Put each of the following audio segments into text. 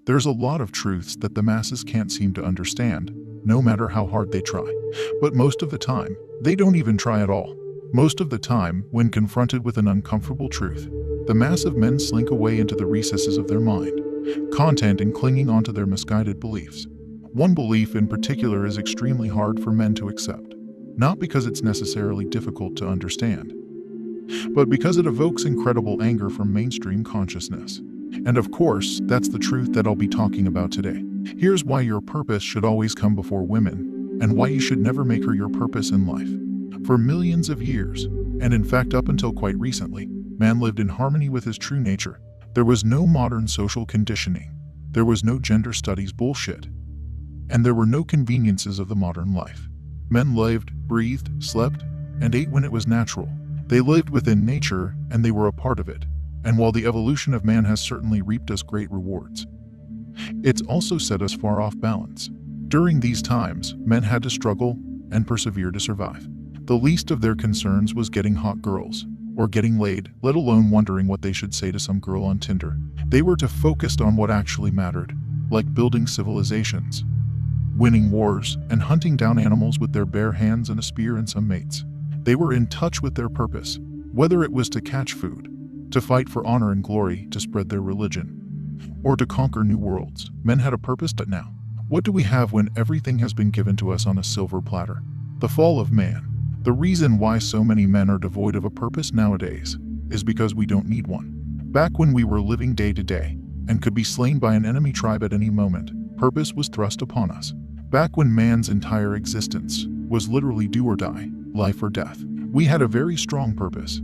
There's a lot of truths that the masses can't seem to understand, no matter how hard they try. But most of the time, they don't even try at all. Most of the time, when confronted with an uncomfortable truth, the mass of men slink away into the recesses of their mind, content and clinging onto their misguided beliefs. One belief in particular is extremely hard for men to accept, not because it's necessarily difficult to understand, but because it evokes incredible anger from mainstream consciousness. And of course, that's the truth that I'll be talking about today. Here's why your purpose should always come before women, and why you should never make her your purpose in life. For millions of years, and in fact up until quite recently, man lived in harmony with his true nature. There was no modern social conditioning. There was no gender studies bullshit. And there were no conveniences of the modern life. Men lived, breathed, slept, and ate when it was natural. They lived within nature, and they were a part of it. And while the evolution of man has certainly reaped us great rewards, it's also set us far off balance. During these times, men had to struggle and persevere to survive. The least of their concerns was getting hot girls, or getting laid, let alone wondering what they should say to some girl on Tinder. They were to focus on what actually mattered, like building civilizations, winning wars, and hunting down animals with their bare hands and a spear and some mates. They were in touch with their purpose, whether it was to catch food, to fight for honor and glory, to spread their religion, or to conquer new worlds. Men had a purpose. But now, what do we have when everything has been given to us on a silver platter? The fall of man. The reason why so many men are devoid of a purpose nowadays is because we don't need one. Back when we were living day to day and could be slain by an enemy tribe at any moment, purpose was thrust upon us. Back when man's entire existence was literally do or die, life or death, we had a very strong purpose.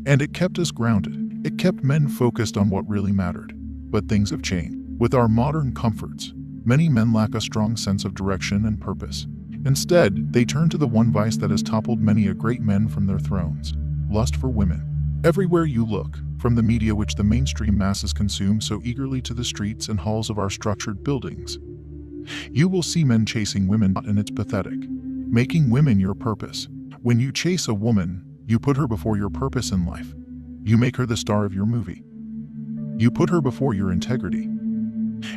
And it kept us grounded. It kept men focused on what really mattered. But things have changed. With our modern comforts, many men lack a strong sense of direction and purpose. Instead, they turn to the one vice that has toppled many a great men from their thrones: lust for women. Everywhere you look, from the media which the mainstream masses consume so eagerly to the streets and halls of our structured buildings, you will see men chasing women, and it's pathetic. Making women your purpose. When you chase a woman, you put her before your purpose in life. You make her the star of your movie. You put her before your integrity.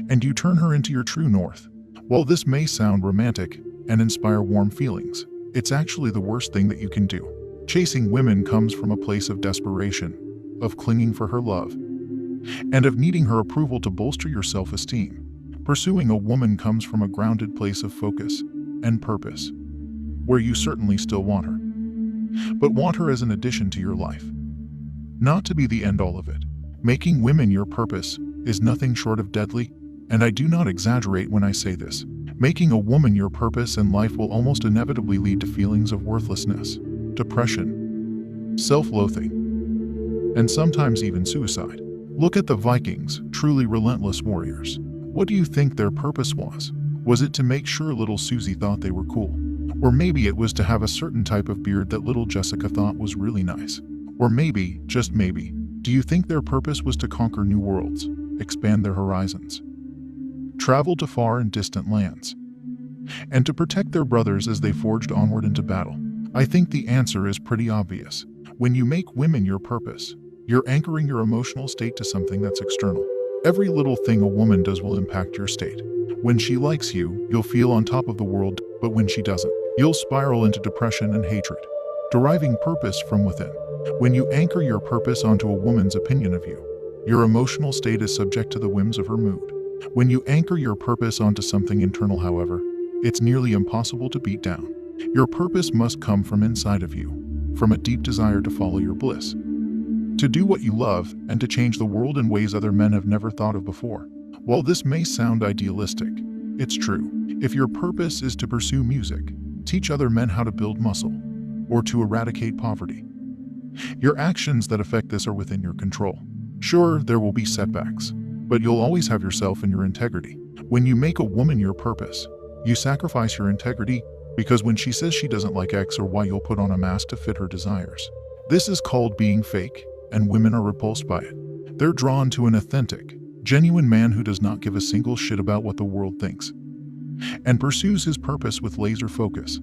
And you turn her into your true north. While this may sound romantic and inspire warm feelings, it's actually the worst thing that you can do. Chasing women comes from a place of desperation, of clinging for her love, and of needing her approval to bolster your self-esteem. Pursuing a woman comes from a grounded place of focus and purpose, where you certainly still want her, but want her as an addition to your life, not to be the end-all of it. Making women your purpose is nothing short of deadly, and I do not exaggerate when I say this. Making a woman your purpose in life will almost inevitably lead to feelings of worthlessness, depression, self-loathing, and sometimes even suicide. Look at the Vikings, truly relentless warriors. What do you think their purpose was? Was it to make sure little Susie thought they were cool? Or maybe it was to have a certain type of beard that little Jessica thought was really nice. Or maybe, just maybe, do you think their purpose was to conquer new worlds, expand their horizons, travel to far and distant lands, and to protect their brothers as they forged onward into battle? I think the answer is pretty obvious. When you make women your purpose, you're anchoring your emotional state to something that's external. Every little thing a woman does will impact your state. When she likes you, you'll feel on top of the world, but when she doesn't, you'll spiral into depression and hatred. Deriving purpose from within. When you anchor your purpose onto a woman's opinion of you, your emotional state is subject to the whims of her mood. When you anchor your purpose onto something internal, however, it's nearly impossible to beat down. Your purpose must come from inside of you, from a deep desire to follow your bliss, to do what you love, and to change the world in ways other men have never thought of before. While this may sound idealistic, it's true. If your purpose is to pursue music, teach other men how to build muscle, or to eradicate poverty, your actions that affect this are within your control. Sure, there will be setbacks, but you'll always have yourself and your integrity. When you make a woman your purpose, you sacrifice your integrity, because when she says she doesn't like X or Y, you'll put on a mask to fit her desires. This is called being fake, and women are repulsed by it. They're drawn to an authentic, genuine man who does not give a single shit about what the world thinks, and pursues his purpose with laser focus.